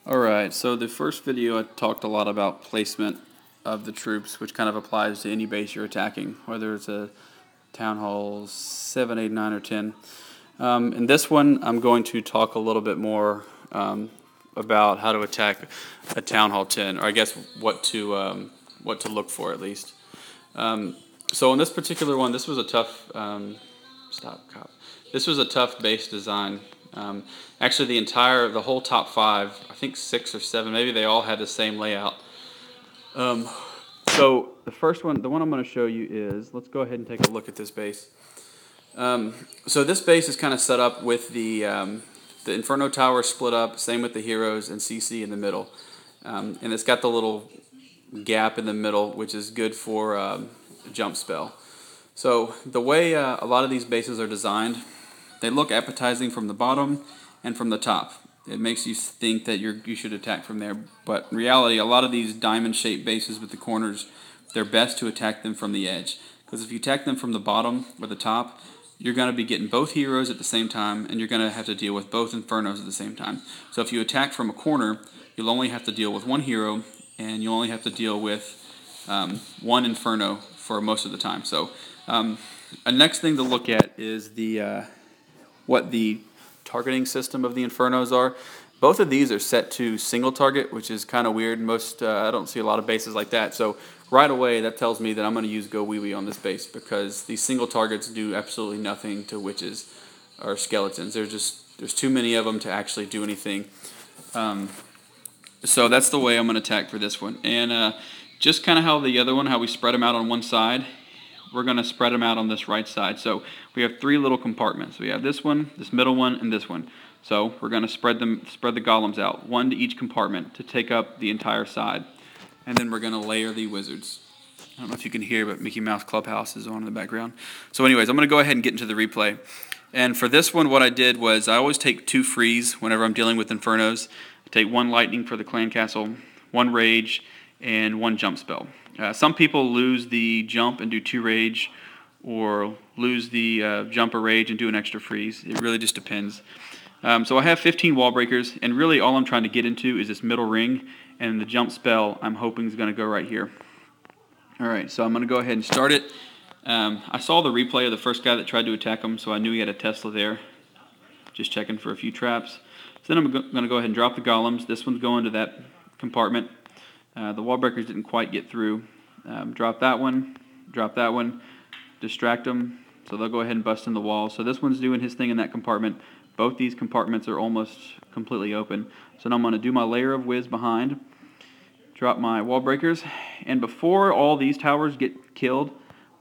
Alright, so the first video I talked a lot about placement of the troops, which kind of applies to any base you're attacking, whether it's a Town Hall 7, 8, 9, or 10. In this one, I'm going to talk a little bit more about how to attack a Town Hall 10, or I guess what to look for at least. So in this particular one, this was a tough This was a tough base design. Actually, the whole top 5, I think 6 or 7, maybe they all had the same layout. So the first one, the one I'm going to show you is, let's go ahead and take a look at this base. So this base is kind of set up with the Inferno Tower split up, same with the Heroes and CC in the middle. And it's got the little gap in the middle, which is good for jump spell. So the way a lot of these bases are designed, they look appetizing from the bottom and from the top. It makes you think that you should attack from there, but in reality, a lot of these diamond-shaped bases with the corners, they're best to attack them from the edge. Because if you attack them from the bottom or the top, you're going to be getting both heroes at the same time, and you're going to have to deal with both Infernos at the same time. So if you attack from a corner, you'll only have to deal with one hero, and you'll only have to deal with one Inferno for most of the time. So a next thing to look at is what the targeting system of the Infernos are. Both of these are set to single target, which is kind of weird. I don't see a lot of bases like that. So right away, that tells me that I'm going to use GoWiWi on this base, because these single targets do absolutely nothing to witches or skeletons. There's too many of them to actually do anything. So that's the way I'm going to attack for this one. And just kind of how the other one, how we spread them out on one side, we're going to spread them out on this right side. So we have 3 little compartments. We have this one, this middle one, and this one. So we're going to spread the golems out, 1 to each compartment to take up the entire side. And then we're going to layer the wizards. I don't know if you can hear, but Mickey Mouse Clubhouse is on in the background. So anyways, I'm going to go ahead and get into the replay. And for this one, what I did was I always take 2 freeze whenever I'm dealing with Infernos. I take 1 lightning for the clan castle, 1 rage, and 1 jump spell. Some people lose the jump and do 2 rage, or lose the jump or rage and do an extra freeze. It really just depends. So I have 15 wall breakers, and really all I'm trying to get into is this middle ring, and the jump spell I'm hoping is going to go right here. Alright, so I'm going to go ahead and start it. I saw the replay of the first guy that tried to attack him, so I knew he had a Tesla there. Just checking for a few traps. So then I'm going to go ahead and drop the golems. This one's going to that compartment. The wall breakers didn't quite get through. Drop that one, distract them, so they'll go ahead and bust in the wall. So this one's doing his thing in that compartment. Both these compartments are almost completely open. So now I'm going to do my layer of whiz behind, drop my wall breakers, and before all these towers get killed,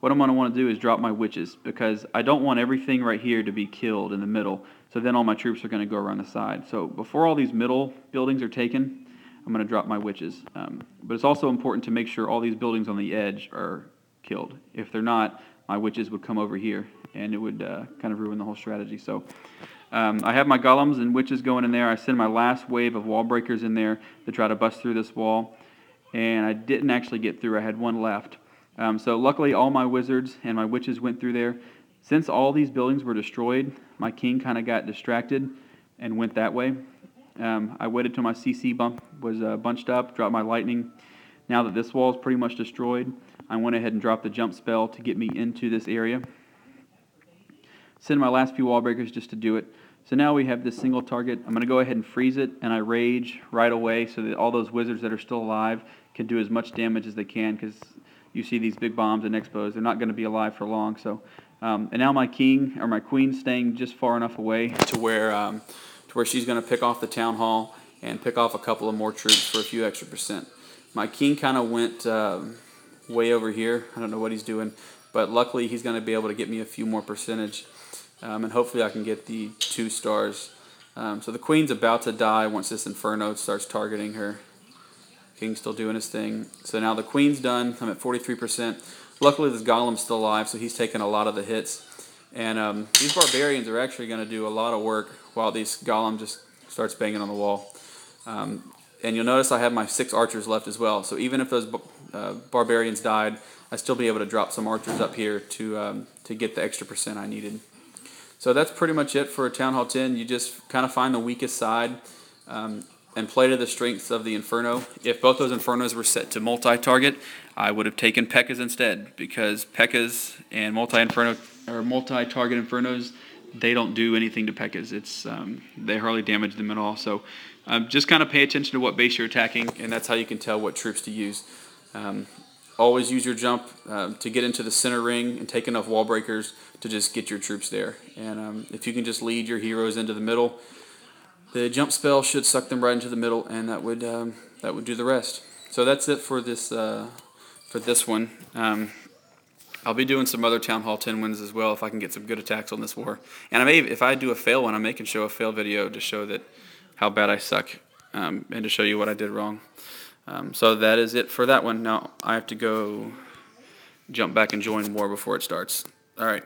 what I'm going to want to do is drop my witches, because I don't want everything right here to be killed in the middle. So then all my troops are going to go around the side. So before all these middle buildings are taken, I'm going to drop my witches. But it's also important to make sure all these buildings on the edge are killed. If they're not, my witches would come over here, and it would kind of ruin the whole strategy. So I have my golems and witches going in there. I send my last wave of wall breakers in there to try to bust through this wall, and I didn't actually get through. I had 1 left. So luckily all my wizards and my witches went through there. Since all these buildings were destroyed, my king kind of got distracted and went that way. I waited till my CC was bunched up, dropped my lightning. Now that this wall is pretty much destroyed, I went ahead and dropped the jump spell to get me into this area. Send my last few wall breakers just to do it. So now we have this single target. I'm going to go ahead and freeze it, and I rage right away so that all those wizards that are still alive can do as much damage as they can, because you see these big bombs and expos, they're not going to be alive for long. So, and now my king or my queen's staying just far enough away to where she's going to pick off the town hall and pick off a couple of more troops for a few extra %. My king kind of went way over here. I don't know what he's doing, but luckily he's going to be able to get me a few more percentage, and hopefully I can get the 2 stars. So the queen's about to die once this Inferno starts targeting her. King's still doing his thing. So now the queen's done. I'm at 43%. Luckily this golem's still alive, so he's taking a lot of the hits. And these barbarians are actually going to do a lot of work while these golem just starts banging on the wall. And you'll notice I have my 6 archers left as well. So even if those barbarians died, I'd still be able to drop some archers up here to get the extra % I needed. So that's pretty much it for Town Hall 10. You just kind of find the weakest side. and play to the strengths of the Inferno. If both those Infernos were set to multi-target, I would have taken P.E.K.K.A.s instead, because P.E.K.K.A.s and multi-target Infernos, they don't do anything to P.E.K.K.A.s. It's they hardly damage them at all. So just kind of pay attention to what base you're attacking, and that's how you can tell what troops to use. Always use your jump to get into the center ring and take enough wall breakers to just get your troops there. And if you can just lead your heroes into the middle, the jump spell should suck them right into the middle, and that would do the rest. So that's it for this one. I'll be doing some other Town Hall 10 wins as well if I can get some good attacks on this war. And I may, if I do a fail one, I may can show a fail video to show that how bad I suck, and to show you what I did wrong. So that is it for that one. Now I have to go jump back and join war before it starts. All right.